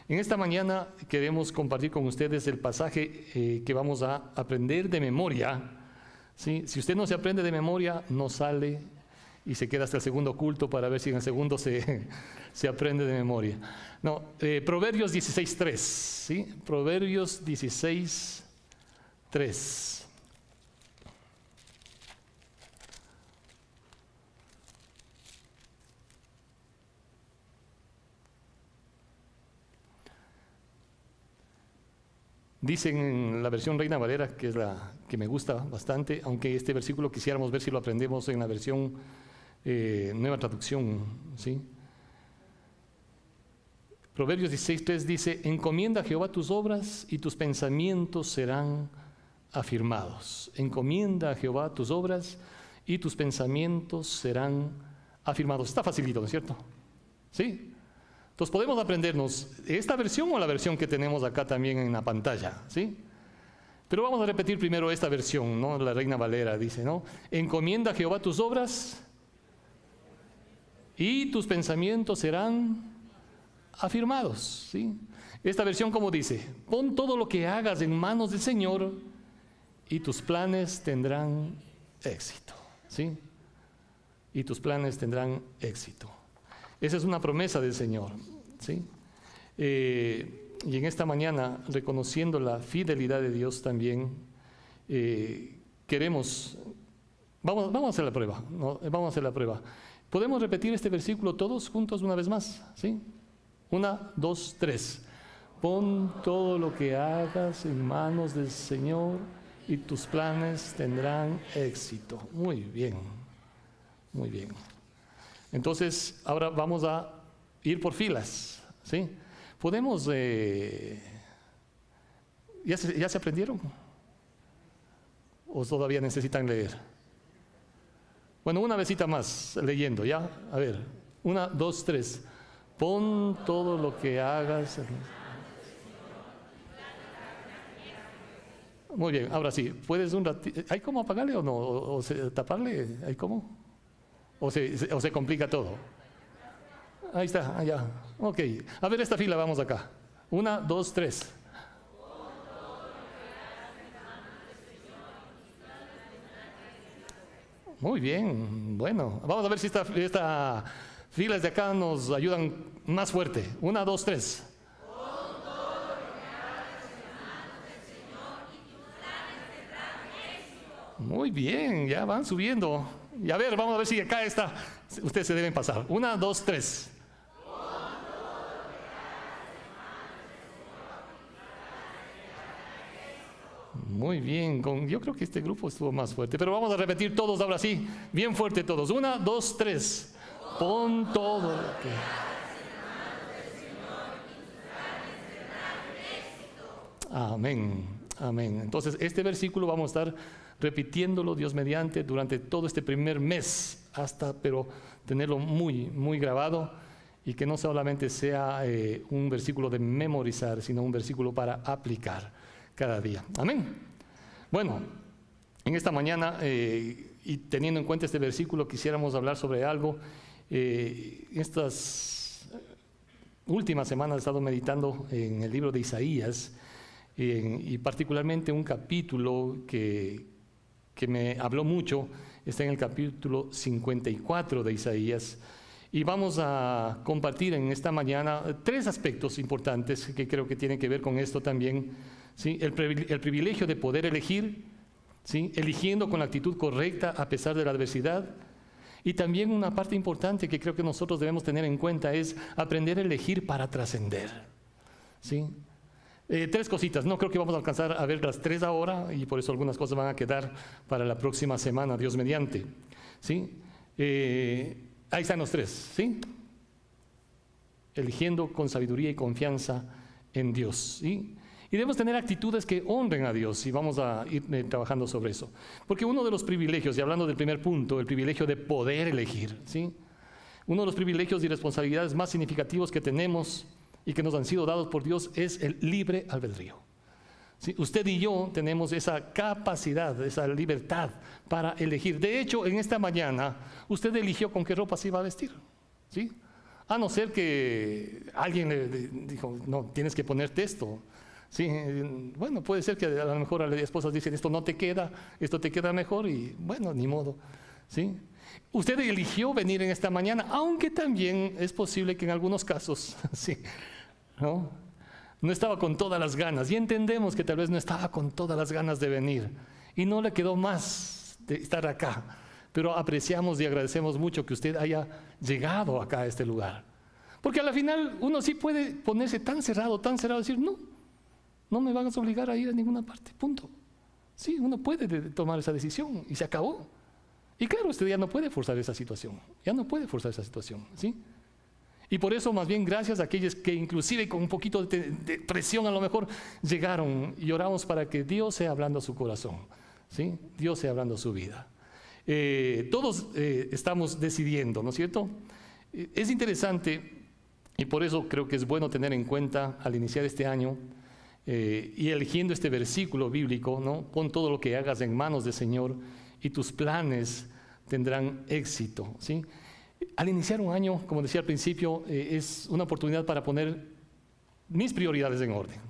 En esta mañana queremos compartir con ustedes el pasaje que vamos a aprender de memoria. ¿Sí? Si usted no se aprende de memoria, no sale y se queda hasta el segundo culto para ver si en el segundo se aprende de memoria. No, Proverbios 16:3, ¿sí? Proverbios 16:3. Dicen en la versión Reina Valera, que es la que me gusta bastante, aunque este versículo quisiéramos ver si lo aprendemos en la versión Nueva Traducción, ¿sí? Proverbios 16:3 dice: encomienda a Jehová tus obras y tus pensamientos serán afirmados. Encomienda a Jehová tus obras y tus pensamientos serán afirmados. Está facilito, ¿no es cierto? ¿Sí? Entonces podemos aprendernos esta versión o la versión que tenemos acá también en la pantalla, ¿sí? Pero vamos a repetir primero esta versión, ¿no? La Reina Valera dice, ¿no? Encomienda a Jehová tus obras y tus pensamientos serán afirmados, ¿sí? Esta versión, como dice, pon todo lo que hagas en manos del Señor y tus planes tendrán éxito, ¿sí? Y tus planes tendrán éxito. Esa es una promesa del Señor, ¿sí? Y en esta mañana, reconociendo la fidelidad de Dios también, vamos a hacer la prueba, ¿no? Vamos a hacer la prueba. ¿Podemos repetir este versículo todos juntos una vez más? ¿Sí? 1, 2, 3. Pon todo lo que hagas en manos del Señor y tus planes tendrán éxito. Muy bien, muy bien. Entonces, ahora vamos a ir por filas, ¿sí? ¿Podemos, ¿ya se aprendieron? ¿O todavía necesitan leer? Bueno, una vezita más leyendo, ¿ya? A ver, 1, 2, 3. Pon todo lo que hagas. Muy bien, ahora sí, ¿puedes un ratito? ¿Hay cómo apagarle o no? ¿O taparle? ¿Hay cómo? ¿O se complica todo? Ahí está, allá. Ok. A ver esta fila, vamos acá. 1, 2, 3. Muy bien, bueno. Vamos a ver si esta filas de acá nos ayudan más fuerte. 1, 2, 3. Muy bien, ya van subiendo. Y a ver, vamos a ver si acá está. Ustedes se deben pasar. 1, 2, 3. Muy bien, yo creo que este grupo estuvo más fuerte, pero vamos a repetir todos ahora sí, bien fuerte todos. 1, 2, 3. Pon todo lo que... Amén, amén. Entonces este versículo vamos a estar repitiéndolo, Dios mediante, durante todo este primer mes, pero tenerlo muy, muy grabado, y que no solamente sea un versículo de memorizar, sino un versículo para aplicar cada día. Amén. Bueno, en esta mañana, y teniendo en cuenta este versículo, quisiéramos hablar sobre algo. Estas últimas semanas he estado meditando en el libro de Isaías, y particularmente un capítulo que me habló mucho. Está en el capítulo 54 de Isaías, y vamos a compartir en esta mañana 3 aspectos importantes que creo que tienen que ver con esto también, ¿sí? El privilegio de poder elegir, ¿sí? Eligiendo con la actitud correcta a pesar de la adversidad. Y también una parte importante que creo que nosotros debemos tener en cuenta es aprender a elegir para trascender, ¿sí? 3 cositas, no creo que vamos a alcanzar a ver las 3 ahora, y por eso algunas cosas van a quedar para la próxima semana, Dios mediante, ¿sí? Ahí están los 3, ¿sí? Eligiendo con sabiduría y confianza en Dios, ¿sí? Y debemos tener actitudes que honren a Dios, y vamos a ir trabajando sobre eso. Porque uno de los privilegios, y hablando del primer punto, el privilegio de poder elegir, ¿sí? Uno de los privilegios y responsabilidades más significativos que tenemos y que nos han sido dados por Dios es el libre albedrío. ¿Sí? Usted y yo tenemos esa capacidad, esa libertad para elegir. De hecho, en esta mañana, usted eligió con qué ropa se iba a vestir, ¿sí? A no ser que alguien le dijo, no, tienes que ponerte esto. Sí, bueno, puede ser que a lo mejor a las esposas dicen, esto no te queda, esto te queda mejor, y bueno, ni modo. ¿Sí? Usted eligió venir en esta mañana, aunque también es posible que en algunos casos, sí, no estaba con todas las ganas, y entendemos que tal vez no estaba con todas las ganas de venir, y no le quedó más de estar acá, pero apreciamos y agradecemos mucho que usted haya llegado acá a este lugar, porque a la final uno sí puede ponerse tan cerrado, decir, no me van a obligar a ir a ninguna parte, punto. Sí, uno puede tomar esa decisión y se acabó. Y claro, usted ya no puede forzar esa situación, ¿sí? Y por eso, más bien, gracias a aquellos que inclusive con un poquito de presión a lo mejor llegaron, y oramos para que Dios sea hablando a su corazón, ¿sí? Dios sea hablando a su vida. Todos estamos decidiendo, ¿no es cierto? Es interesante, y por eso creo que es bueno tener en cuenta al iniciar este año, y eligiendo este versículo bíblico, ¿no? Pon todo lo que hagas en manos del Señor y tus planes tendrán éxito, ¿sí? Al iniciar un año, como decía al principio, es una oportunidad para poner mis prioridades en orden.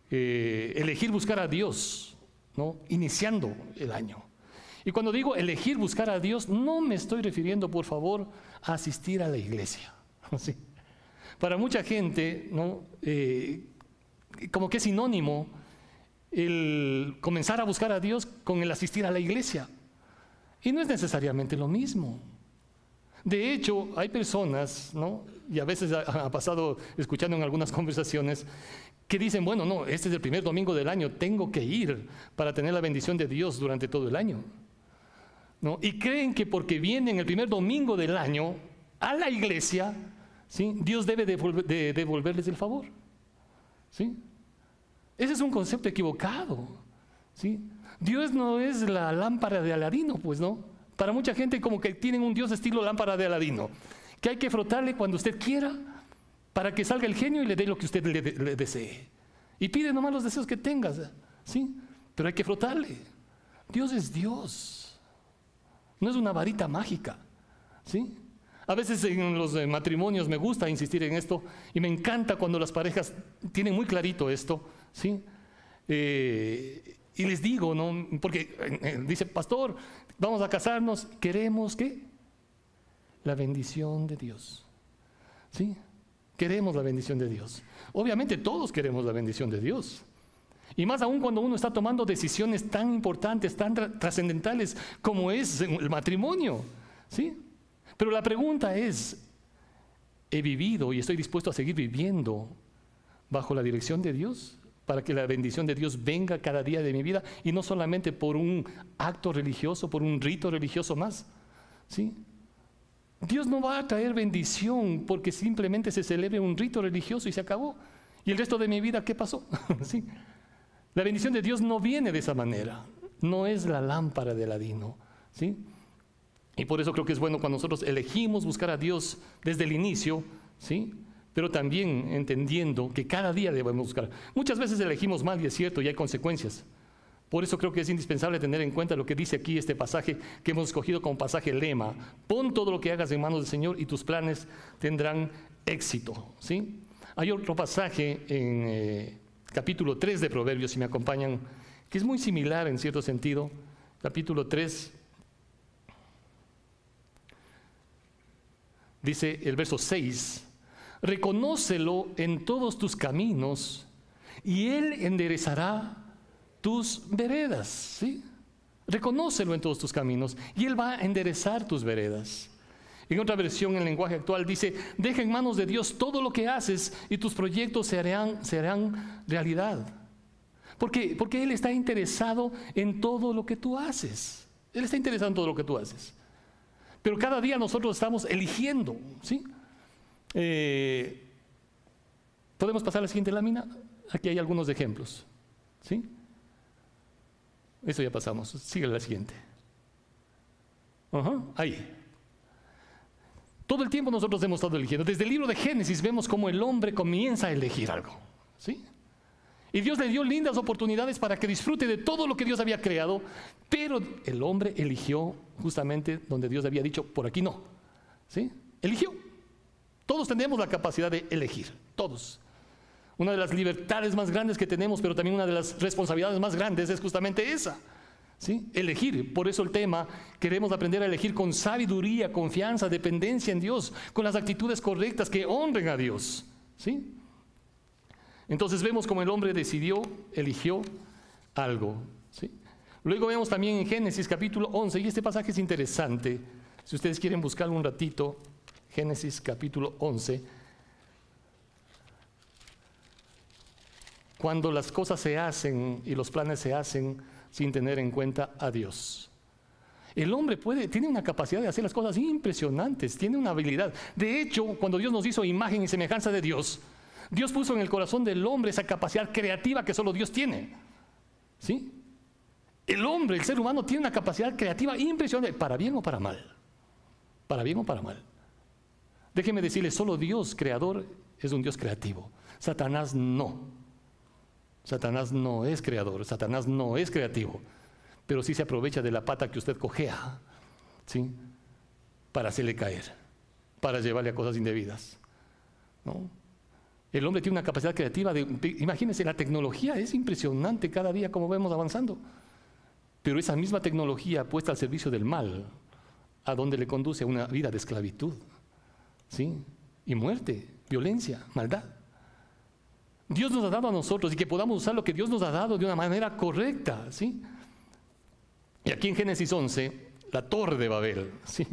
Elegir buscar a Dios, ¿no? Iniciando el año. Y cuando digo elegir buscar a Dios, no me estoy refiriendo, por favor, a asistir a la iglesia, ¿sí? Para mucha gente, ¿no? Como que es sinónimo el comenzar a buscar a Dios con el asistir a la iglesia. Y no es necesariamente lo mismo. De hecho, hay personas, ¿no? Y a veces ha pasado escuchando en algunas conversaciones, que dicen, bueno, no, este es el primer domingo del año, tengo que ir para tener la bendición de Dios durante todo el año, ¿no? Y creen que porque vienen el primer domingo del año a la iglesia, ¿sí? Dios debe devolverles el favor, ¿sí? Ese es un concepto equivocado, ¿sí? Dios no es la lámpara de Aladino, pues, ¿no? Para mucha gente como que tienen un Dios estilo lámpara de Aladino, que hay que frotarle cuando usted quiera para que salga el genio y le dé lo que usted le desee. Y pide nomás los deseos que tengas, ¿sí? Pero hay que frotarle. Dios es Dios, no es una varita mágica, ¿sí? A veces en los matrimonios me gusta insistir en esto y me encanta cuando las parejas tienen muy clarito esto, ¿sí? Y les digo, ¿no? Porque dice, pastor, vamos a casarnos, queremos ¿qué? La bendición de Dios, ¿sí? Queremos la bendición de Dios. Obviamente todos queremos la bendición de Dios. Y más aún cuando uno está tomando decisiones tan importantes, tan trascendentales como es el matrimonio, ¿sí? Pero la pregunta es, ¿he vivido y estoy dispuesto a seguir viviendo bajo la dirección de Dios para que la bendición de Dios venga cada día de mi vida y no solamente por un acto religioso, por un rito religioso más? ¿Sí? Dios no va a traer bendición porque simplemente se celebre un rito religioso y se acabó. ¿Y el resto de mi vida qué pasó? ¿Sí? La bendición de Dios no viene de esa manera, no es la lámpara de Aladino, ¿sí? Y por eso creo que es bueno cuando nosotros elegimos buscar a Dios desde el inicio, ¿sí? Pero también entendiendo que cada día debemos buscar. Muchas veces elegimos mal y es cierto y hay consecuencias. Por eso creo que es indispensable tener en cuenta lo que dice aquí este pasaje que hemos escogido como pasaje lema. Pon todo lo que hagas en manos del Señor y tus planes tendrán éxito, ¿sí? Hay otro pasaje en capítulo 3 de Proverbios, si me acompañan, que es muy similar en cierto sentido. Capítulo 3. Dice el verso 6, reconócelo en todos tus caminos y Él enderezará tus veredas, ¿sí? Reconócelo en todos tus caminos y Él va a enderezar tus veredas. En otra versión, en el lenguaje actual, dice, deja en manos de Dios todo lo que haces y tus proyectos se harán realidad. Porque Él está interesado en todo lo que tú haces. Él está interesado en todo lo que tú haces. Pero cada día nosotros estamos eligiendo, ¿sí? ¿Podemos pasar a la siguiente lámina? Aquí hay algunos ejemplos, ¿sí? Eso ya pasamos, sigue la siguiente. Ahí. Todo el tiempo nosotros hemos estado eligiendo. Desde el libro de Génesis vemos cómo el hombre comienza a elegir algo, ¿sí? Y Dios le dio lindas oportunidades para que disfrute de todo lo que Dios había creado, pero el hombre eligió justamente donde Dios había dicho, por aquí no, ¿sí? Eligió. Todos tenemos la capacidad de elegir, todos. Una de las libertades más grandes que tenemos, pero también una de las responsabilidades más grandes es justamente esa, ¿sí? Elegir. Por eso el tema, queremos aprender a elegir con sabiduría, confianza, dependencia en Dios, con las actitudes correctas que honren a Dios, ¿sí? Entonces vemos cómo el hombre eligió algo, ¿sí? Luego vemos también en Génesis capítulo 11, y este pasaje es interesante, si ustedes quieren buscarlo un ratito, Génesis capítulo 11, cuando las cosas se hacen y los planes se hacen sin tener en cuenta a Dios. El hombre tiene una capacidad de hacer las cosas impresionantes, tiene una habilidad. De hecho, cuando Dios nos hizo imagen y semejanza de Dios, Dios puso en el corazón del hombre esa capacidad creativa que solo Dios tiene, ¿sí? El hombre, el ser humano, tiene una capacidad creativa impresionante, para bien o para mal. Para bien o para mal. Déjeme decirle, solo Dios creador es un Dios creativo. Satanás no. Satanás no es creador, Satanás no es creativo, pero sí se aprovecha de la pata que usted cojea, ¿sí? Para hacerle caer, para llevarle a cosas indebidas, ¿no? El hombre tiene una capacidad creativa imagínense, la tecnología es impresionante cada día como vemos avanzando, pero esa misma tecnología puesta al servicio del mal, ¿a dónde le conduce? A una vida de esclavitud, ¿sí? Y muerte, violencia, maldad. Dios nos ha dado a nosotros y que podamos usar lo que Dios nos ha dado de una manera correcta, ¿sí? Y aquí en Génesis 11, la Torre de Babel, ¿sí?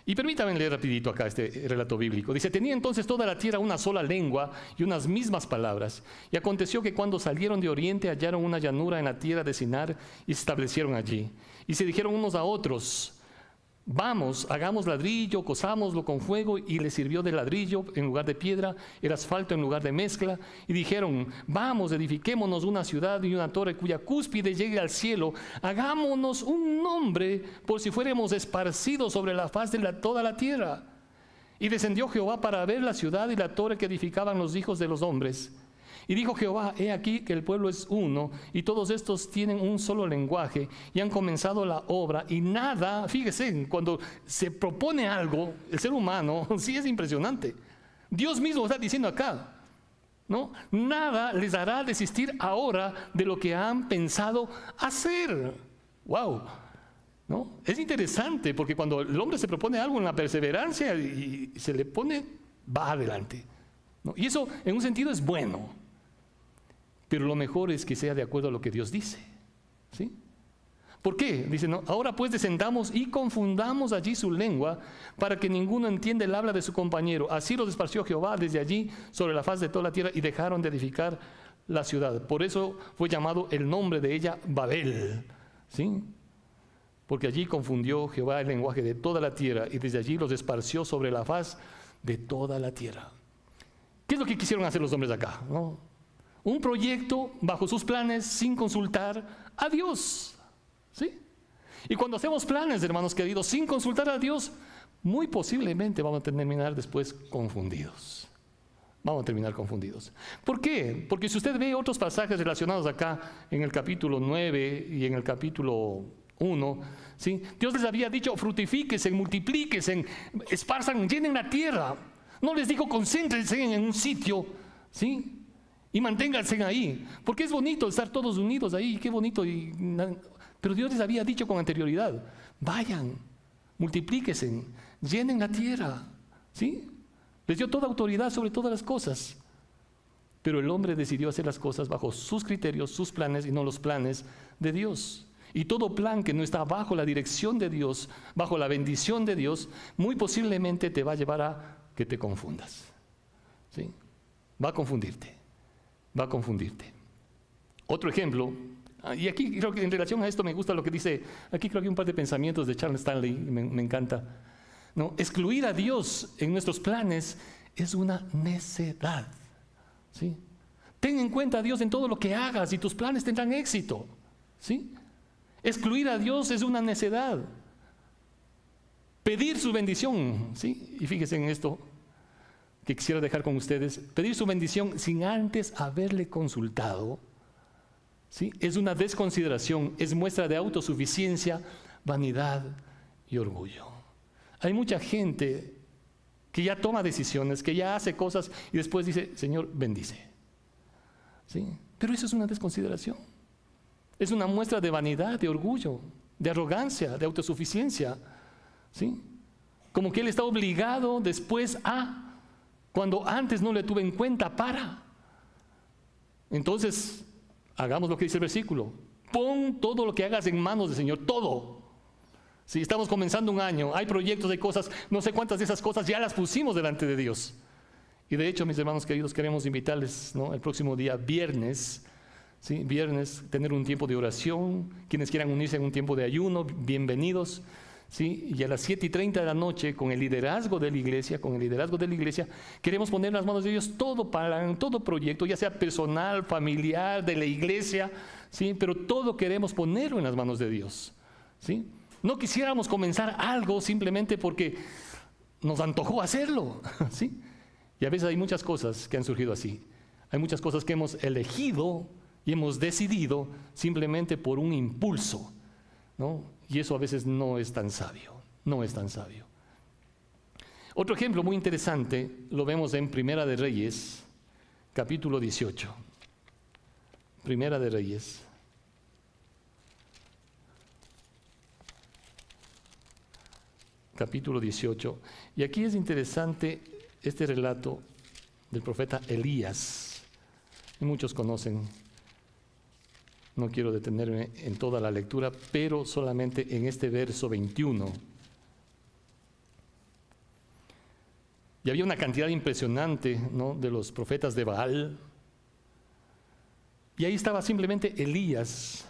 Y permítanme leer rapidito acá este relato bíblico. Dice, tenía entonces toda la tierra una sola lengua y unas mismas palabras. Y aconteció que cuando salieron de oriente hallaron una llanura en la tierra de Sinar y se establecieron allí. Y se dijeron unos a otros, vamos, hagamos ladrillo, cosámoslo con fuego, y les sirvió de ladrillo en lugar de piedra, el asfalto en lugar de mezcla, y dijeron, vamos, edifiquémonos una ciudad y una torre cuya cúspide llegue al cielo, hagámonos un nombre por si fuéramos esparcidos sobre la faz de toda la tierra. Y descendió Jehová para ver la ciudad y la torre que edificaban los hijos de los hombres. Y dijo Jehová, he aquí que el pueblo es uno, y todos estos tienen un solo lenguaje, y han comenzado la obra, y nada, fíjese, cuando se propone algo, el ser humano, sí es impresionante. Dios mismo está diciendo acá, ¿no? Nada les hará desistir ahora de lo que han pensado hacer. ¡Wow! ¿No? Es interesante, porque cuando el hombre se propone algo en la perseverancia y se le pone, va adelante, ¿no? Y eso en un sentido es bueno. Pero lo mejor es que sea de acuerdo a lo que Dios dice, ¿sí? ¿Por qué? Dice, no, ahora pues descendamos y confundamos allí su lengua para que ninguno entienda el habla de su compañero. Así los esparció Jehová desde allí sobre la faz de toda la tierra y dejaron de edificar la ciudad. Por eso fue llamado el nombre de ella Babel, ¿sí? Porque allí confundió Jehová el lenguaje de toda la tierra y desde allí los esparció sobre la faz de toda la tierra. ¿Qué es lo que quisieron hacer los hombres acá, no? Un proyecto bajo sus planes sin consultar a Dios, ¿sí? Y cuando hacemos planes, hermanos queridos, sin consultar a Dios, muy posiblemente vamos a terminar después confundidos. Vamos a terminar confundidos. ¿Por qué? Porque si usted ve otros pasajes relacionados acá en el capítulo 9 y en el capítulo 1, ¿sí? Dios les había dicho, frutifíquense, multiplíquense, esparzan, llenen la tierra. No les dijo, concéntrense en un sitio, ¿sí? Y manténganse ahí, porque es bonito estar todos unidos ahí, qué bonito. Pero Dios les había dicho con anterioridad, vayan, multiplíquense, llenen la tierra, ¿sí? Les dio toda autoridad sobre todas las cosas. Pero el hombre decidió hacer las cosas bajo sus criterios, sus planes y no los planes de Dios. Y todo plan que no está bajo la dirección de Dios, bajo la bendición de Dios, muy posiblemente te va a llevar a que te confundas, ¿sí? Va a confundirte. Va a confundirte. Otro ejemplo, y aquí creo que en relación a esto me gusta lo que dice, aquí creo que hay un par de pensamientos de Charles Stanley, me encanta, ¿no? Excluir a Dios en nuestros planes es una necedad, ¿sí? Ten en cuenta a Dios en todo lo que hagas y tus planes tendrán éxito, ¿sí? Excluir a Dios es una necedad. Pedir su bendición, ¿sí? Y fíjense en esto que quisiera dejar con ustedes, pedir su bendición sin antes haberle consultado, ¿sí? Es una desconsideración, es muestra de autosuficiencia, vanidad y orgullo. Hay mucha gente que ya toma decisiones, que ya hace cosas y después dice, Señor, bendice. ¿Sí? Pero eso es una desconsideración. Es una muestra de vanidad, de orgullo, de arrogancia, de autosuficiencia. ¿Sí? Como que Él está obligado después a, cuando antes no le tuve en cuenta para. Entonces, hagamos lo que dice el versículo. Pon todo lo que hagas en manos del Señor, todo. Si estamos comenzando un año, hay proyectos, hay cosas, no sé cuántas de esas cosas ya las pusimos delante de Dios. Y de hecho, mis hermanos queridos, queremos invitarles, ¿no?, el próximo día, viernes, ¿sí?, viernes, tener un tiempo de oración. Quienes quieran unirse en un tiempo de ayuno, bienvenidos. ¿Sí? Y a las 7:30 de la noche, con el liderazgo de la iglesia, queremos poner en las manos de Dios todo proyecto, ya sea personal, familiar, de la iglesia, ¿sí?, pero todo queremos ponerlo en las manos de Dios. ¿Sí? No quisiéramos comenzar algo simplemente porque nos antojó hacerlo. ¿Sí? Y a veces hay muchas cosas que han surgido así. Hay muchas cosas que hemos elegido y hemos decidido simplemente por un impulso, ¿no? Y eso a veces no es tan sabio, no es tan sabio. Otro ejemplo muy interesante lo vemos en Primera de Reyes, capítulo 18. Primera de Reyes. Capítulo 18. Y aquí es interesante este relato del profeta Elías. Y muchos conocen. No quiero detenerme en toda la lectura, pero solamente en este verso 21. Y había una cantidad impresionante, ¿no?, de los profetas de Baal. Y ahí estaba simplemente Elías.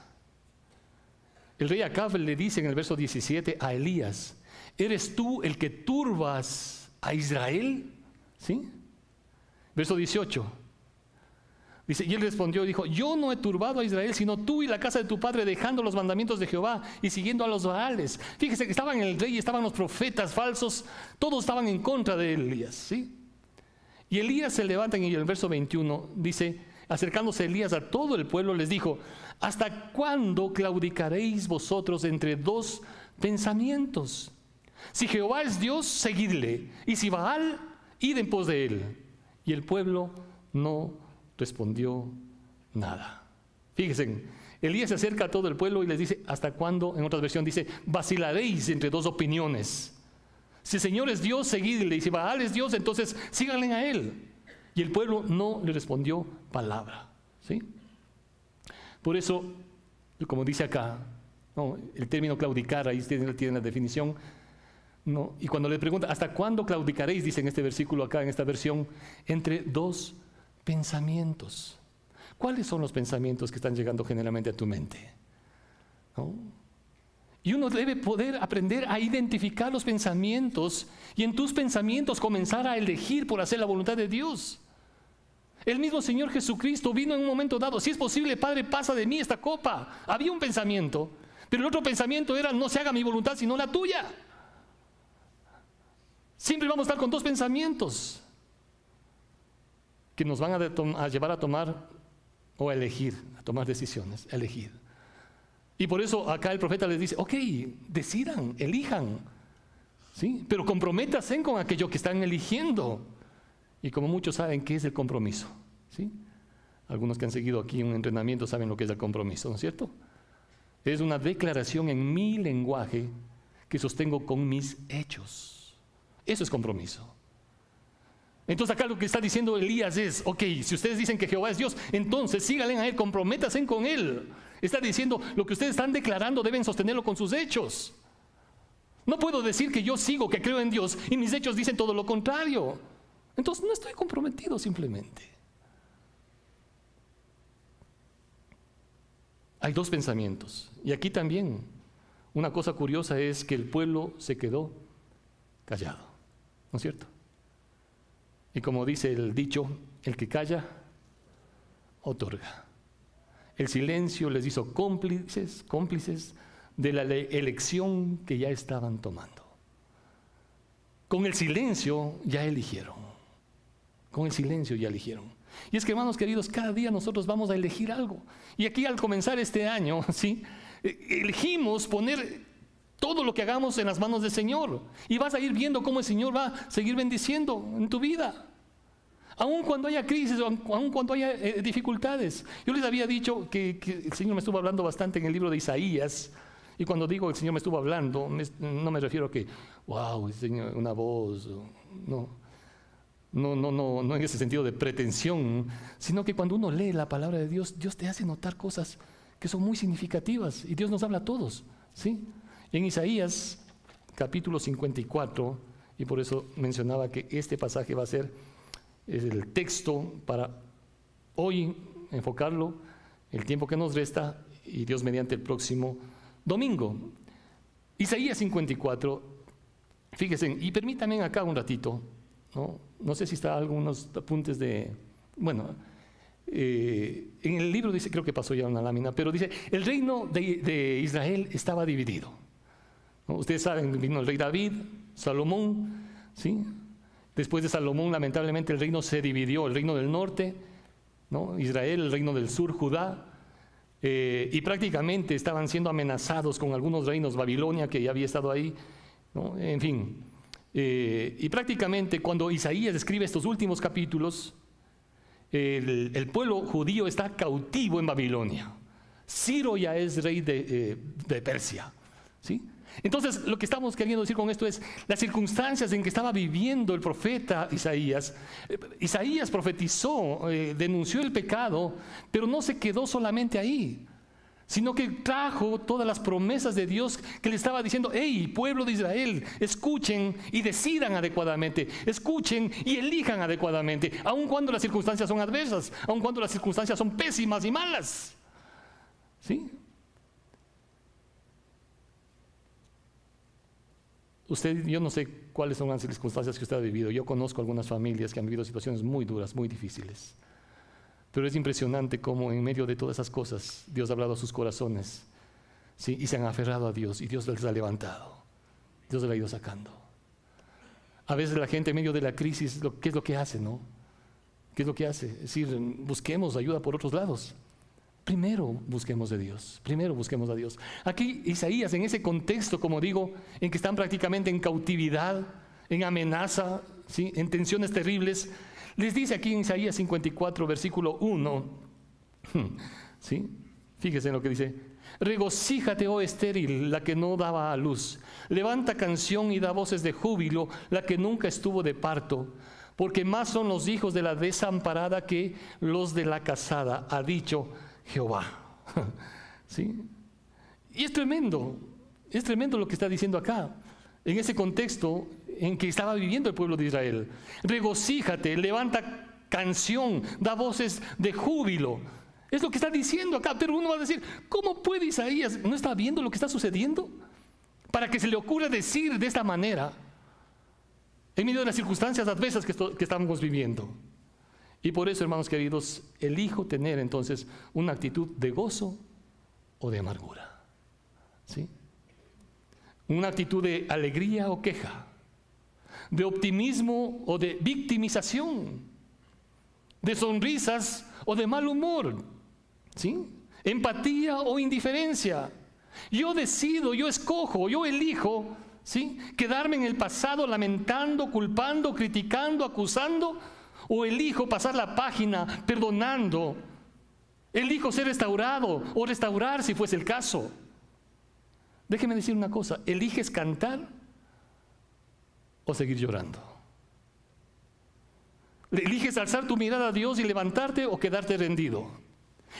El rey Acab le dice en el verso 17 a Elías: ¿eres tú el que turbas a Israel? ¿Sí? Verso 18. Dice, y él respondió y dijo: yo no he turbado a Israel, sino tú y la casa de tu padre, dejando los mandamientos de Jehová y siguiendo a los Baales. Fíjese que estaban el rey, estaban los profetas falsos, todos estaban en contra de Elías, ¿sí? Y Elías se levanta en el verso 21, dice, acercándose Elías a todo el pueblo, les dijo: ¿hasta cuándo claudicaréis vosotros entre dos pensamientos? Si Jehová es Dios, seguidle, y si Baal, id en pos de él. Y el pueblo no respondió nada. Fíjense, Elías se acerca a todo el pueblo y les dice: ¿hasta cuándo? En otra versión dice: vacilaréis entre dos opiniones. Si el Señor es Dios, seguidle, y si Baal es Dios, entonces síganle a él. Y el pueblo no le respondió palabra. ¿Sí? Por eso, como dice acá, ¿no?, el término claudicar, ahí tiene la definición, ¿no? Y cuando le pregunta: ¿hasta cuándo claudicaréis?, dice en este versículo acá, en esta versión, entre dos pensamientos. ¿Cuáles son los pensamientos que están llegando generalmente a tu mente? ¿No? Y uno debe poder aprender a identificar los pensamientos y en tus pensamientos comenzar a elegir por hacer la voluntad de Dios. El mismo Señor Jesucristo vino en un momento dado: si es posible, Padre, pasa de mí esta copa. Había un pensamiento, pero el otro pensamiento era: no se haga mi voluntad sino la tuya. Siempre vamos a estar con dos pensamientos que nos van a llevar a tomar o a elegir, a tomar decisiones, a elegir. Y por eso acá el profeta les dice: ok, decidan, elijan, ¿sí? Pero comprométanse con aquello que están eligiendo. Y como muchos saben, ¿qué es el compromiso? ¿Sí? Algunos que han seguido aquí un entrenamiento saben lo que es el compromiso, ¿no es cierto? Es una declaración en mi lenguaje que sostengo con mis hechos. Eso es compromiso. Entonces acá lo que está diciendo Elías es: ok, si ustedes dicen que Jehová es Dios, entonces síganle a él, comprométanse con él. Está diciendo: lo que ustedes están declarando deben sostenerlo con sus hechos. No puedo decir que yo sigo, que creo en Dios, y mis hechos dicen todo lo contrario. Entonces no estoy comprometido simplemente. Hay dos pensamientos. Y aquí también una cosa curiosa es que el pueblo se quedó callado, ¿no es cierto? Y como dice el dicho, el que calla, otorga. El silencio les hizo cómplices de la elección que ya estaban tomando. Con el silencio ya eligieron. Con el silencio ya eligieron. Y es que, hermanos queridos, cada día nosotros vamos a elegir algo. Y aquí al comenzar este año, ¿sí?, elegimos poner todo lo que hagamos en las manos del Señor. Y vas a ir viendo cómo el Señor va a seguir bendiciendo en tu vida. Aun cuando haya crisis, aun cuando haya dificultades. Yo les había dicho que el Señor me estuvo hablando bastante en el libro de Isaías. Y cuando digo el Señor me estuvo hablando, no me refiero a que, wow, el Señor, una voz. No en ese sentido de pretensión, sino que cuando uno lee la palabra de Dios, Dios te hace notar cosas que son muy significativas. Y Dios nos habla a todos, ¿sí? En Isaías, capítulo 54, y por eso mencionaba que este pasaje va a ser el texto para hoy enfocarlo, el tiempo que nos resta, y Dios mediante el próximo domingo. Isaías 54, fíjense, y permítanme acá un ratito, no sé si está algunos apuntes de, bueno, en el libro dice, creo que pasó ya una lámina, pero dice, el reino de Israel estaba dividido, ¿no? Ustedes saben, vino el rey David, Salomón, ¿sí? Después de Salomón, lamentablemente, el reino se dividió, el reino del norte, ¿no? Israel, el reino del sur, Judá, y prácticamente estaban siendo amenazados con algunos reinos, Babilonia, que ya había estado ahí, ¿no? En fin, y prácticamente cuando Isaías escribe estos últimos capítulos, el pueblo judío está cautivo en Babilonia. Ciro ya es rey de Persia, ¿sí? Entonces, lo que estamos queriendo decir con esto es las circunstancias en que estaba viviendo el profeta Isaías. Isaías profetizó, denunció el pecado, pero no se quedó solamente ahí, sino que trajo todas las promesas de Dios que le estaba diciendo, hey, pueblo de Israel, escuchen y decidan adecuadamente, escuchen y elijan adecuadamente, aun cuando las circunstancias son adversas, aun cuando las circunstancias son pésimas y malas, ¿sí? Usted, yo no sé cuáles son las circunstancias que usted ha vivido. Yo conozco algunas familias que han vivido situaciones muy duras, muy difíciles. Pero es impresionante cómo en medio de todas esas cosas Dios ha hablado a sus corazones, ¿sí? Y se han aferrado a Dios y Dios les ha levantado. Dios les ha ido sacando. A veces la gente en medio de la crisis, ¿qué es lo que hace, no? ¿Qué es lo que hace? Es decir, busquemos ayuda por otros lados. Primero busquemos de Dios, primero busquemos a Dios. Aquí Isaías, en ese contexto, como digo, en que están prácticamente en cautividad, en amenaza, ¿sí? En tensiones terribles, les dice aquí en Isaías 54, versículo 1, ¿sí? Fíjese en lo que dice: regocíjate, oh estéril, la que no daba a luz, levanta canción y da voces de júbilo, la que nunca estuvo de parto, porque más son los hijos de la desamparada que los de la casada, ha dicho Jehová. ¿Sí? Y es tremendo lo que está diciendo acá, en ese contexto en que estaba viviendo el pueblo de Israel. Regocíjate, levanta canción, da voces de júbilo. Es lo que está diciendo acá, pero uno va a decir, ¿cómo puede Isaías? ¿No está viendo lo que está sucediendo? Para que se le ocurra decir de esta manera, en medio de las circunstancias adversas que estamos viviendo. Y por eso, hermanos queridos, elijo tener entonces una actitud de gozo o de amargura, ¿sí? Una actitud de alegría o queja, de optimismo o de victimización, de sonrisas o de mal humor, ¿sí? Empatía o indiferencia. Yo decido, yo escojo, yo elijo, ¿sí? Quedarme en el pasado lamentando, culpando, criticando, acusando, o elijo pasar la página perdonando. Elijo ser restaurado o restaurar si fuese el caso. Déjeme decir una cosa: ¿eliges cantar o seguir llorando? ¿Eliges alzar tu mirada a Dios y levantarte o quedarte rendido?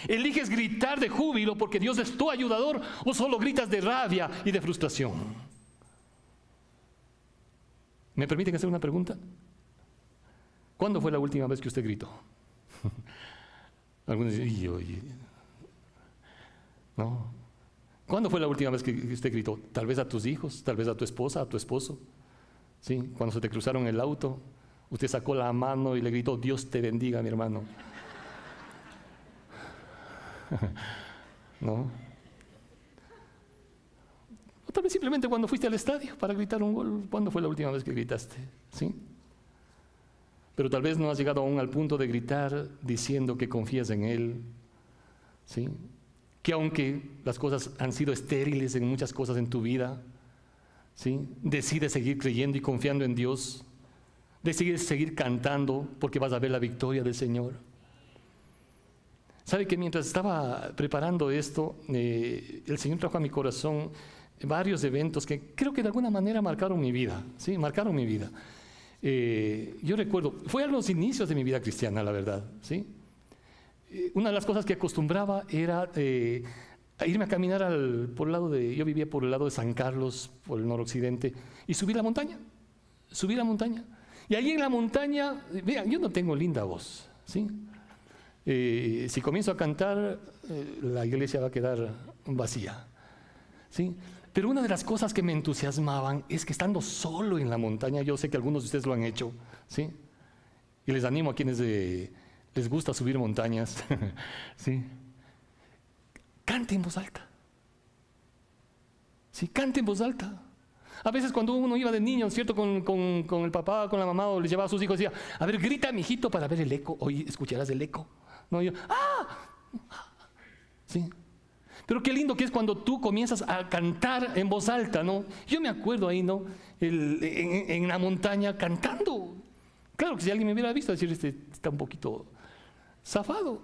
¿Eliges gritar de júbilo porque Dios es tu ayudador o solo gritas de rabia y de frustración? ¿Me permiten hacer una pregunta? ¿Cuándo fue la última vez que usted gritó? Algunos dicen, no. ¿Cuándo fue la última vez que usted gritó? Tal vez a tus hijos, tal vez a tu esposa, a tu esposo. ¿Sí? Cuando se te cruzaron el auto, usted sacó la mano y le gritó: Dios te bendiga, mi hermano. ¿No? O tal vez simplemente cuando fuiste al estadio para gritar un gol. ¿Cuándo fue la última vez que gritaste? ¿Sí? Pero tal vez no has llegado aún al punto de gritar diciendo que confías en Él, ¿sí? Que aunque las cosas han sido estériles en muchas cosas en tu vida, ¿sí? Decide seguir creyendo y confiando en Dios. Decide seguir cantando porque vas a ver la victoria del Señor. Sabe que mientras estaba preparando esto, el Señor trajo a mi corazón varios eventos que creo que de alguna manera marcaron mi vida, ¿sí? Marcaron mi vida. Yo recuerdo, fue a los inicios de mi vida cristiana, la verdad, ¿sí? Una de las cosas que acostumbraba era irme a caminar por el lado de, yo vivía por el lado de San Carlos, por el noroccidente, y subir la montaña. Y allí en la montaña, vean, yo no tengo linda voz, ¿sí? Si comienzo a cantar, la iglesia va a quedar vacía, ¿sí? Pero una de las cosas que me entusiasmaban es que estando solo en la montaña, yo sé que algunos de ustedes lo han hecho, ¿sí? Y les animo a quienes les gusta subir montañas, ¿sí? Cante en voz alta, ¿sí? Cante en voz alta. A veces cuando uno iba de niño, ¿cierto? Con el papá, con la mamá, o les llevaba a sus hijos, decía, a ver, grita, mijito, para ver el eco. Hoy escucharás el eco. No, yo, sí. Pero qué lindo que es cuando tú comienzas a cantar en voz alta, ¿no? Yo me acuerdo ahí, ¿no? En la montaña cantando. Claro que si alguien me hubiera visto decir, está un poquito zafado.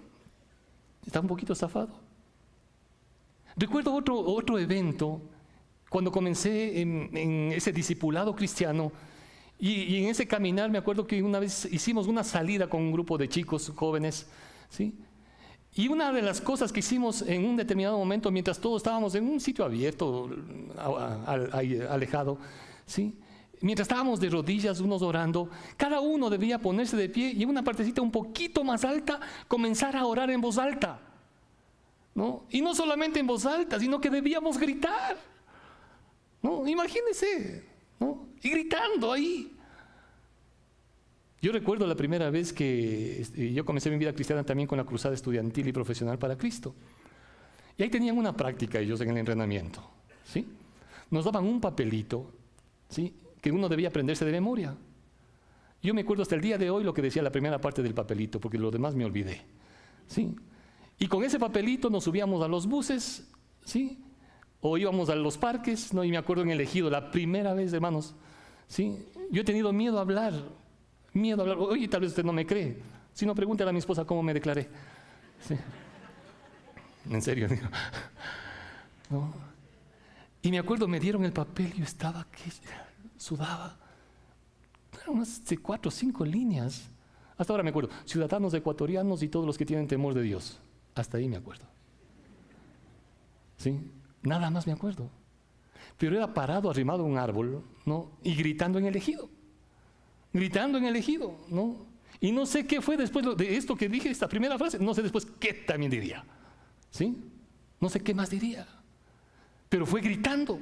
Está un poquito zafado. Recuerdo otro evento cuando comencé en ese discipulado cristiano y en ese caminar. Me acuerdo que una vez hicimos una salida con un grupo de chicos jóvenes, ¿sí? Y una de las cosas que hicimos en un determinado momento, mientras todos estábamos en un sitio abierto, alejado, ¿sí? Mientras estábamos de rodillas, unos orando, cada uno debía ponerse de pie y en una partecita un poquito más alta, comenzar a orar en voz alta, ¿no? Y no solamente en voz alta, sino que debíamos gritar, ¿no? Imagínense, ¿no? Y gritando ahí. Yo recuerdo la primera vez que yo comencé mi vida cristiana también con la cruzada estudiantil y profesional para Cristo. Y ahí tenían una práctica ellos en el entrenamiento, ¿sí? Nos daban un papelito, ¿sí? Que uno debía aprenderse de memoria. Yo me acuerdo hasta el día de hoy lo que decía la primera parte del papelito, porque lo demás me olvidé, ¿sí? Y con ese papelito nos subíamos a los buses, ¿sí? O íbamos a los parques, ¿no? Y me acuerdo en el Ejido, la primera vez, hermanos, ¿sí? Yo he tenido miedo a hablar. Oye, tal vez usted no me cree. Si no, pregúntale a mi esposa cómo me declaré. ¿Sí? En serio, digo. ¿No? Y me acuerdo, me dieron el papel y yo estaba que sudaba. Eran unas 4 o 5 líneas. Hasta ahora me acuerdo. Ciudadanos ecuatorianos y todos los que tienen temor de Dios. Hasta ahí me acuerdo. ¿Sí? Nada más me acuerdo. Pero era parado, arrimado a un árbol, ¿no? Y gritando en el Ejido. Gritando en el Ejido, ¿no? Y no sé qué fue después de esto que dije, esta primera frase, no sé después qué también diría, ¿sí? No sé qué más diría, pero fue gritando.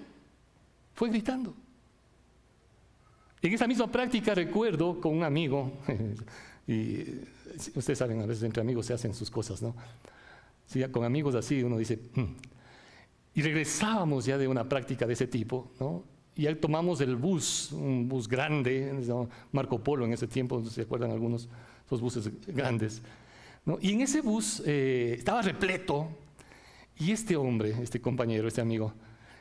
En esa misma práctica recuerdo con un amigo, y ustedes saben, a veces entre amigos se hacen sus cosas, ¿no? Sí, con amigos así uno dice, Y regresábamos ya de una práctica de ese tipo, ¿no? Y ahí tomamos el bus, un bus grande, ¿no? Marco Polo en ese tiempo, ¿se acuerdan algunos? Esos buses grandes, ¿no? Y en ese bus estaba repleto, y este hombre, este compañero, este amigo,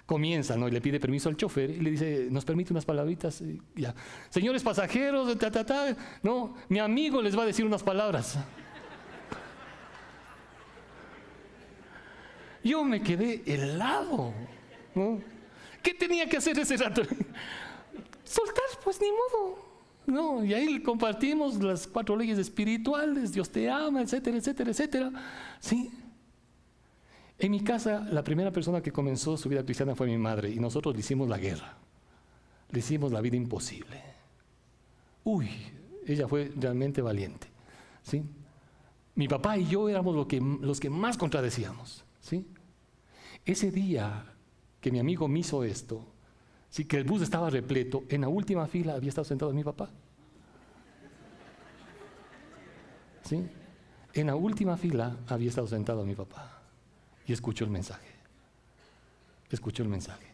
comienza, ¿no? Y le pide permiso al chofer y le dice, ¿nos permite unas palabritas? Y ya. Señores pasajeros, no, mi amigo les va a decir unas palabras. Yo me quedé helado, ¿no? ¿Qué tenía que hacer ese rato? Soltar, pues ni modo, ¿no? Y ahí compartimos las 4 leyes espirituales, Dios te ama, etcétera, etcétera, etcétera. Sí. En mi casa, la primera persona que comenzó su vida cristiana fue mi madre, y nosotros le hicimos la guerra, le hicimos la vida imposible. Uy, ella fue realmente valiente, ¿sí? Mi papá y yo éramos los que más contradecíamos, ¿sí? Ese día que mi amigo me hizo esto, sí, que el bus estaba repleto, en la última fila había estado sentado mi papá, ¿sí? En la última fila había estado sentado mi papá. Y escuchó el mensaje. Escuchó el mensaje.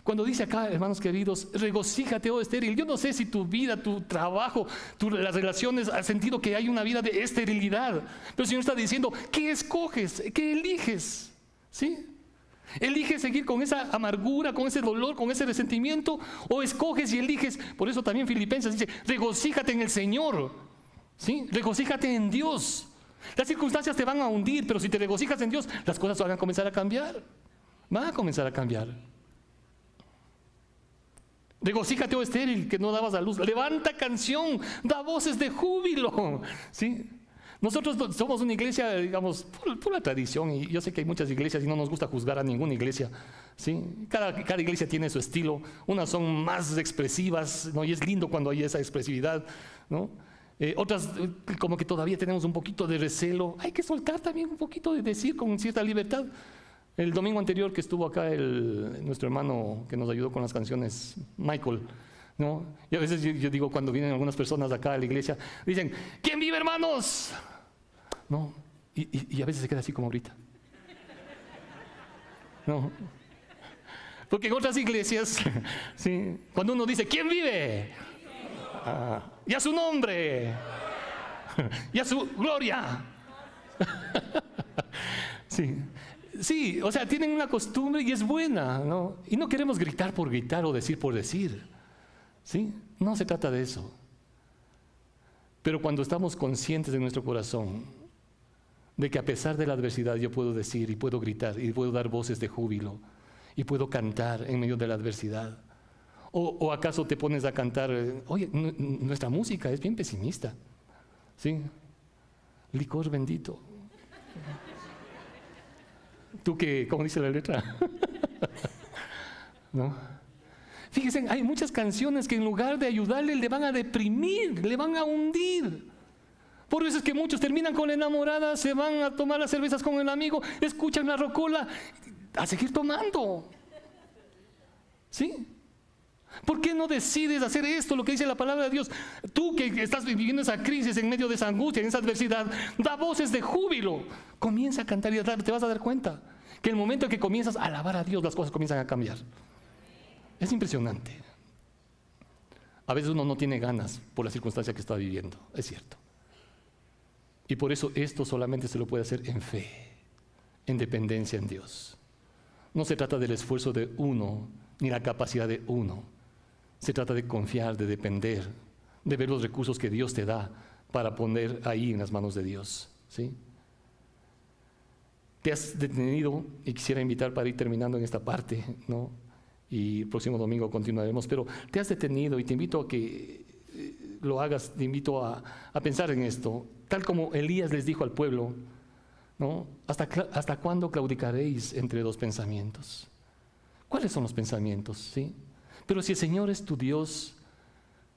Cuando dice acá, hermanos queridos, regocíjate, oh estéril. Yo no sé si tu vida, tu trabajo, las relaciones, has sentido que hay una vida de esterilidad. Pero el Señor está diciendo, ¿qué escoges? ¿Qué eliges? ¿Sí? ¿Eliges seguir con esa amargura, con ese dolor, con ese resentimiento? ¿O escoges y eliges? Por eso también Filipenses dice, regocíjate en el Señor, ¿sí? Regocíjate en Dios. Las circunstancias te van a hundir, pero si te regocijas en Dios, las cosas van a comenzar a cambiar. Van a comenzar a cambiar. Regocíjate, oh estéril, que no dabas a luz. Levanta canción, da voces de júbilo, ¿sí? Nosotros somos una iglesia, digamos, por la tradición, y yo sé que hay muchas iglesias y no nos gusta juzgar a ninguna iglesia, ¿sí? Cada iglesia tiene su estilo. Unas son más expresivas, ¿no? Y es lindo cuando hay esa expresividad, ¿no? Otras como que todavía tenemos un poquito de recelo. Hay que soltar también un poquito de decir con cierta libertad. El domingo anterior que estuvo acá nuestro hermano que nos ayudó con las canciones, Michael, ¿no? Y a veces yo digo, cuando vienen algunas personas acá a la iglesia, dicen, ¿quién vive, hermanos? ¿No? Y a veces se queda así como ahorita. ¿No? Porque en otras iglesias, ¿sí? Cuando uno dice, ¿quién vive? Y a su nombre, y a su gloria. Sí. Sí, o sea, tienen una costumbre y es buena, ¿no? Y no queremos gritar por gritar o decir por decir, ¿sí? No se trata de eso. Pero cuando estamos conscientes de nuestro corazón, de que a pesar de la adversidad yo puedo decir y puedo gritar y puedo dar voces de júbilo y puedo cantar en medio de la adversidad. ¿O acaso te pones a cantar, oye, nuestra música es bien pesimista, ¿sí? Licor bendito. ¿Tú qué? ¿Cómo dice la letra? ¿No? Fíjense, hay muchas canciones que en lugar de ayudarle le van a deprimir, le van a hundir. Por eso es que muchos terminan con la enamorada, se van a tomar las cervezas con el amigo, escuchan la rocola, a seguir tomando. ¿Sí? ¿Por qué no decides hacer esto, lo que dice la palabra de Dios? Tú que estás viviendo esa crisis en medio de esa angustia, en esa adversidad, da voces de júbilo. Comienza a cantar y te vas a dar cuenta que el momento en que comienzas a alabar a Dios, las cosas comienzan a cambiar. Es impresionante. A veces uno no tiene ganas por la circunstancia que está viviendo, es cierto. Y por eso esto solamente se lo puede hacer en fe, en dependencia en Dios. No se trata del esfuerzo de uno, ni la capacidad de uno. Se trata de confiar, de depender, de ver los recursos que Dios te da para poner ahí en las manos de Dios, ¿sí? Te has detenido, y quisiera invitar para ir terminando en esta parte, ¿no? Y el próximo domingo continuaremos, pero te has detenido y te invito a que lo hagas, te invito a pensar en esto, tal como Elías les dijo al pueblo, ¿no? ¿Hasta cuándo claudicaréis entre dos pensamientos? ¿Cuáles son los pensamientos? ¿Sí? Pero si el Señor es tu Dios,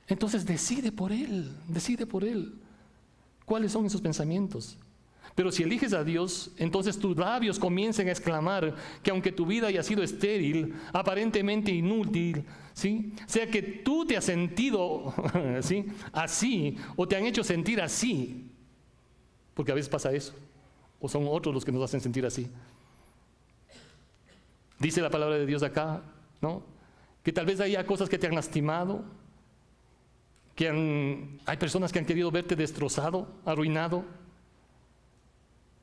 entonces decide por Él, decide por Él. ¿Cuáles son esos pensamientos? Pero si eliges a Dios, entonces tus labios comiencen a exclamar que aunque tu vida haya sido estéril, aparentemente inútil, ¿sí? Sea que tú te has sentido, ¿sí?, así, o te han hecho sentir así, porque a veces pasa eso, o son otros los que nos hacen sentir así. Dice la palabra de Dios acá, ¿no?, que tal vez haya cosas que te han lastimado, hay personas que han querido verte destrozado, arruinado.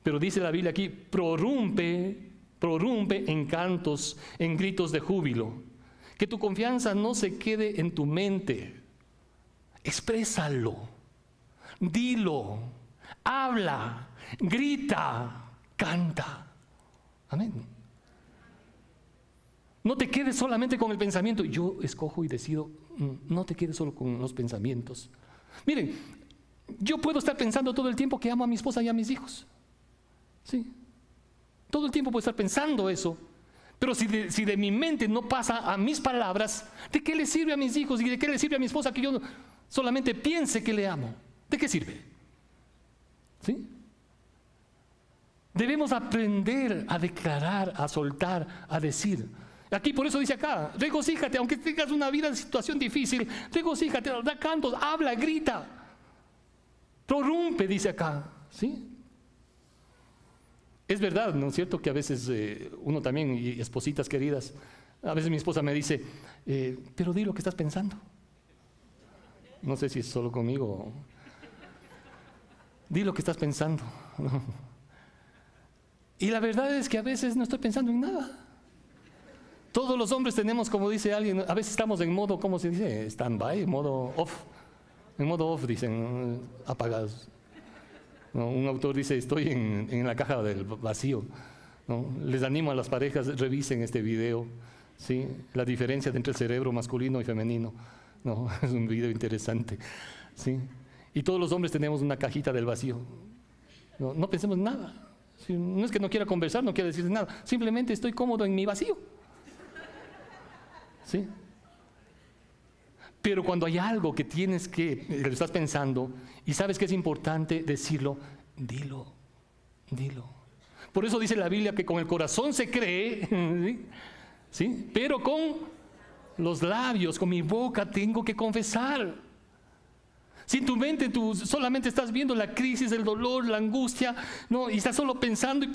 Pero dice la Biblia aquí, prorrumpe en cantos, en gritos de júbilo. Que tu confianza no se quede en tu mente. Exprésalo, dilo, habla, grita, canta. Amén. No te quedes solamente con el pensamiento. Yo escojo y decido. No te quedes solo con los pensamientos. Miren, yo puedo estar pensando todo el tiempo que amo a mi esposa y a mis hijos. Sí. Todo el tiempo puedo estar pensando eso. Pero si de mi mente no pasa a mis palabras, ¿de qué le sirve a mis hijos y de qué le sirve a mi esposa que yo solamente piense que le amo? ¿De qué sirve? ¿Sí? Debemos aprender a declarar, a soltar, a decir. Aquí por eso dice acá, regocíjate, aunque tengas una vida en situación difícil, regocíjate, da cantos, habla, grita, prorrumpe, dice acá, ¿sí? Es verdad, ¿no es cierto? Que a veces uno también, y espositas queridas, a veces mi esposa me dice, pero di lo que estás pensando. No sé si es solo conmigo. Di lo que estás pensando. Y la verdad es que a veces no estoy pensando en nada. Todos los hombres tenemos, como dice alguien, a veces estamos en modo, ¿cómo se dice? Stand-by, modo off. En modo off, dicen, apagados. ¿No? Un autor dice, estoy en la caja del vacío. ¿No? Les animo a las parejas, revisen este video, ¿sí? La diferencia entre el cerebro masculino y femenino. ¿No? Es un video interesante, ¿sí? Y todos los hombres tenemos una cajita del vacío. No pensemos en nada. ¿Sí? No es que no quiera conversar, no quiera decir nada. Simplemente estoy cómodo en mi vacío. ¿Sí? Pero cuando hay algo que tienes que lo estás pensando y sabes que es importante decirlo, dilo. Por eso dice la Biblia que con el corazón se cree, ¿sí? Pero con los labios, con mi boca tengo que confesar. Si en tu mente tú solamente estás viendo la crisis, el dolor, la angustia, ¿no? Y estás solo pensando,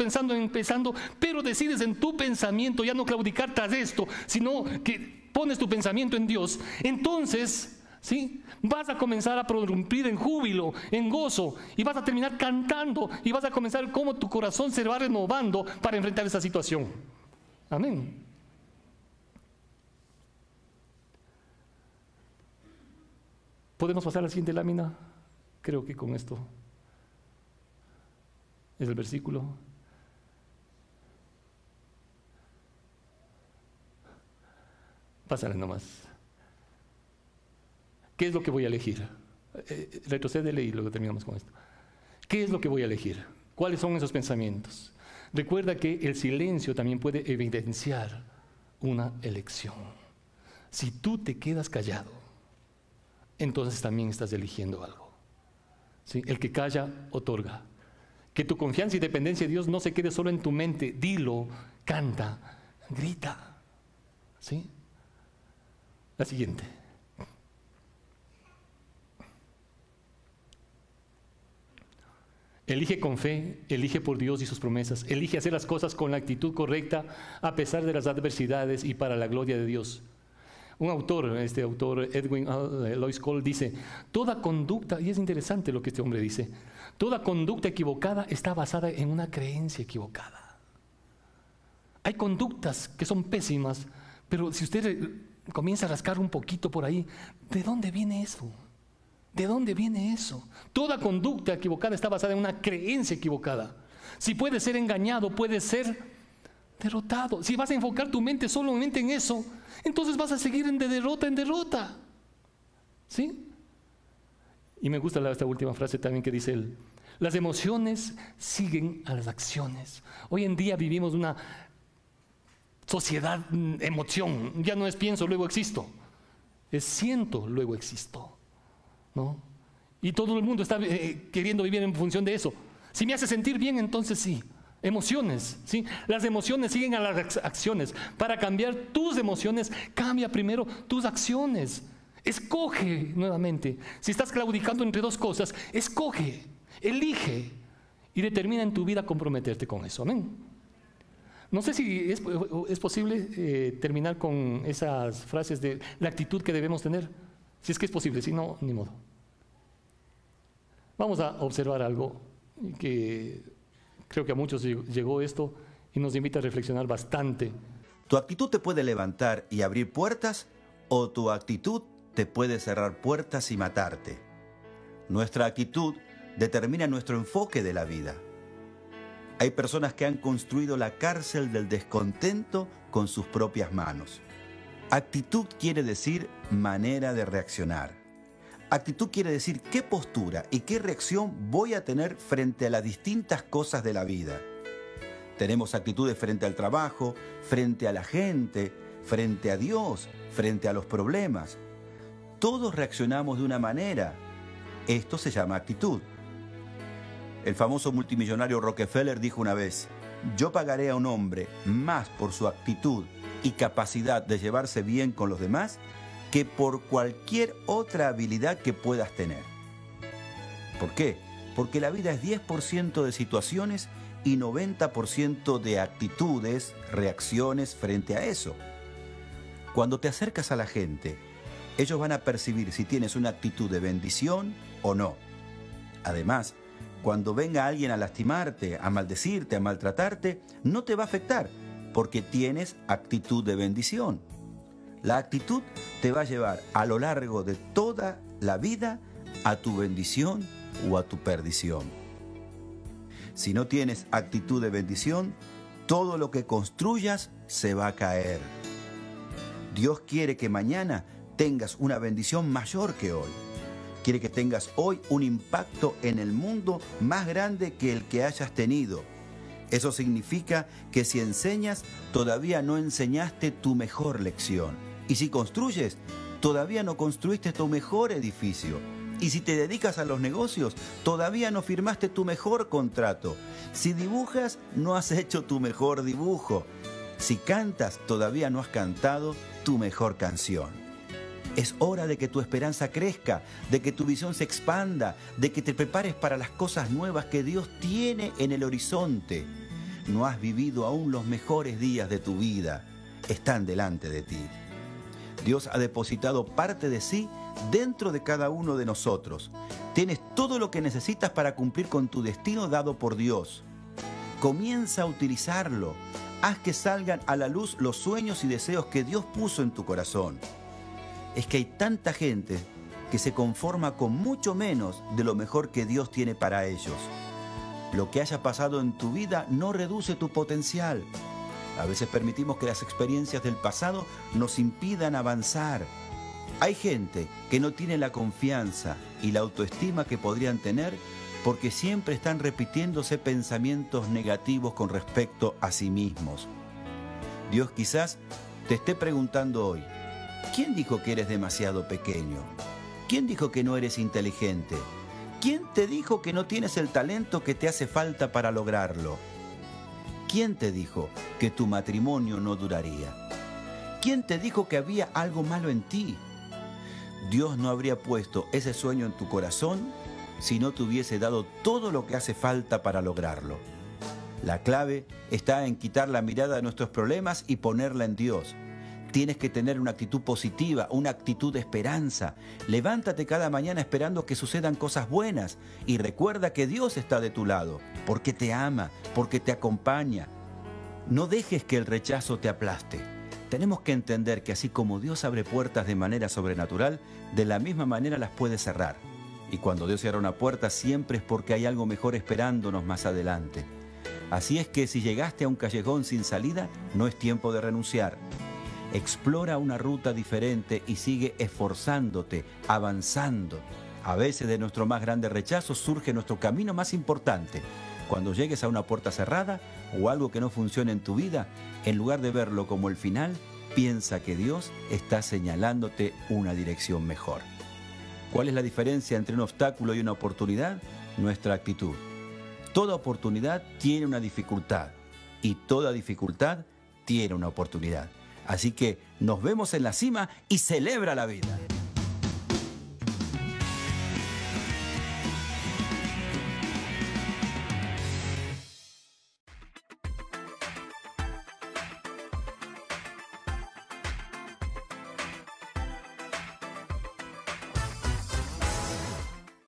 pero decides en tu pensamiento ya no claudicar tras esto, sino que pones tu pensamiento en Dios, entonces, ¿sí? Vas a comenzar a prorrumpir en júbilo, en gozo, y vas a terminar cantando, y vas a comenzar cómo tu corazón se va renovando para enfrentar esa situación. Amén. ¿Podemos pasar a la siguiente lámina? Creo que con esto es el versículo. Pásale nomás. ¿Qué es lo que voy a elegir? Retrocédele y luego terminamos con esto. ¿Qué es lo que voy a elegir? ¿Cuáles son esos pensamientos? Recuerda que el silencio también puede evidenciar una elección. Si tú te quedas callado, entonces también estás eligiendo algo. ¿Sí? El que calla, otorga. Que tu confianza y dependencia de Dios no se quede solo en tu mente. Dilo, canta, grita. ¿Sí? La siguiente. Elige con fe, elige por Dios y sus promesas. Elige hacer las cosas con la actitud correcta a pesar de las adversidades y para la gloria de Dios. Un autor, Edwin Lois Cole, dice, toda conducta, y es interesante lo que este hombre dice, toda conducta equivocada está basada en una creencia equivocada. Hay conductas que son pésimas, pero si usted comienza a rascar un poquito por ahí, ¿de dónde viene eso? ¿De dónde viene eso? Toda conducta equivocada está basada en una creencia equivocada. Si puedes ser engañado, puedes ser derrotado. Si vas a enfocar tu mente solamente en eso, entonces vas a seguir de derrota en derrota. ¿Sí? Y me gusta esta última frase también que dice él. Las emociones siguen a las acciones. Hoy en día vivimos una sociedad emoción. Ya no es pienso, luego existo. Es siento, luego existo. ¿No? Y todo el mundo está queriendo vivir en función de eso. Si me hace sentir bien, entonces sí. Emociones, ¿sí? Las emociones siguen a las acciones. Para cambiar tus emociones, cambia primero tus acciones. Escoge nuevamente. Si estás claudicando entre dos cosas, escoge, elige y determina en tu vida comprometerte con eso. Amén. No sé si es posible terminar con esas frases de la actitud que debemos tener. Si es que es posible, si no, ni modo. Vamos a observar algo que creo que a muchos llegó esto y nos invita a reflexionar bastante. Tu actitud te puede levantar y abrir puertas, o tu actitud te puede cerrar puertas y matarte. Nuestra actitud determina nuestro enfoque de la vida. Hay personas que han construido la cárcel del descontento con sus propias manos. Actitud quiere decir manera de reaccionar. Actitud quiere decir qué postura y qué reacción voy a tener frente a las distintas cosas de la vida. Tenemos actitudes frente al trabajo, frente a la gente, frente a Dios, frente a los problemas. Todos reaccionamos de una manera. Esto se llama actitud. El famoso multimillonario Rockefeller dijo una vez, yo pagaré a un hombre más por su actitud y capacidad de llevarse bien con los demás que por cualquier otra habilidad que puedas tener. ¿Por qué? Porque la vida es 10% de situaciones y 90% de actitudes, reacciones frente a eso. Cuando te acercas a la gente, ellos van a percibir si tienes una actitud de bendición o no. Además, cuando venga alguien a lastimarte, a maldecirte, a maltratarte, no te va a afectar, porque tienes actitud de bendición. La actitud te va a llevar a lo largo de toda la vida a tu bendición o a tu perdición. Si no tienes actitud de bendición, todo lo que construyas se va a caer. Dios quiere que mañana tengas una bendición mayor que hoy. Quiere que tengas hoy un impacto en el mundo más grande que el que hayas tenido. Eso significa que si enseñas, todavía no enseñaste tu mejor lección. Y si construyes, todavía no construiste tu mejor edificio. Y si te dedicas a los negocios, todavía no firmaste tu mejor contrato. Si dibujas, no has hecho tu mejor dibujo. Si cantas, todavía no has cantado tu mejor canción. Es hora de que tu esperanza crezca, de que tu visión se expanda, de que te prepares para las cosas nuevas que Dios tiene en el horizonte. No has vivido aún los mejores días de tu vida. Están delante de ti. Dios ha depositado parte de sí dentro de cada uno de nosotros. Tienes todo lo que necesitas para cumplir con tu destino dado por Dios. Comienza a utilizarlo. Haz que salgan a la luz los sueños y deseos que Dios puso en tu corazón. Es que hay tanta gente que se conforma con mucho menos de lo mejor que Dios tiene para ellos. Lo que haya pasado en tu vida no reduce tu potencial. A veces permitimos que las experiencias del pasado nos impidan avanzar. Hay gente que no tiene la confianza y la autoestima que podrían tener porque siempre están repitiéndose pensamientos negativos con respecto a sí mismos. Dios quizás te esté preguntando hoy, ¿quién dijo que eres demasiado pequeño? ¿Quién dijo que no eres inteligente? ¿Quién te dijo que no tienes el talento que te hace falta para lograrlo? ¿Quién te dijo que tu matrimonio no duraría? ¿Quién te dijo que había algo malo en ti? Dios no habría puesto ese sueño en tu corazón si no te hubiese dado todo lo que hace falta para lograrlo. La clave está en quitar la mirada de nuestros problemas y ponerla en Dios. Tienes que tener una actitud positiva, una actitud de esperanza. Levántate cada mañana esperando que sucedan cosas buenas y recuerda que Dios está de tu lado, porque te ama, porque te acompaña. No dejes que el rechazo te aplaste. Tenemos que entender que así como Dios abre puertas de manera sobrenatural, de la misma manera las puede cerrar. Y cuando Dios cierra una puerta siempre es porque hay algo mejor esperándonos más adelante. Así es que si llegaste a un callejón sin salida, no es tiempo de renunciar. Explora una ruta diferente y sigue esforzándote, avanzando. A veces de nuestro más grande rechazo surge nuestro camino más importante. Cuando llegues a una puerta cerrada o algo que no funciona en tu vida, en lugar de verlo como el final, piensa que Dios está señalándote una dirección mejor. ¿Cuál es la diferencia entre un obstáculo y una oportunidad? Nuestra actitud. Toda oportunidad tiene una dificultad y toda dificultad tiene una oportunidad. Así que nos vemos en la cima y celebra la vida.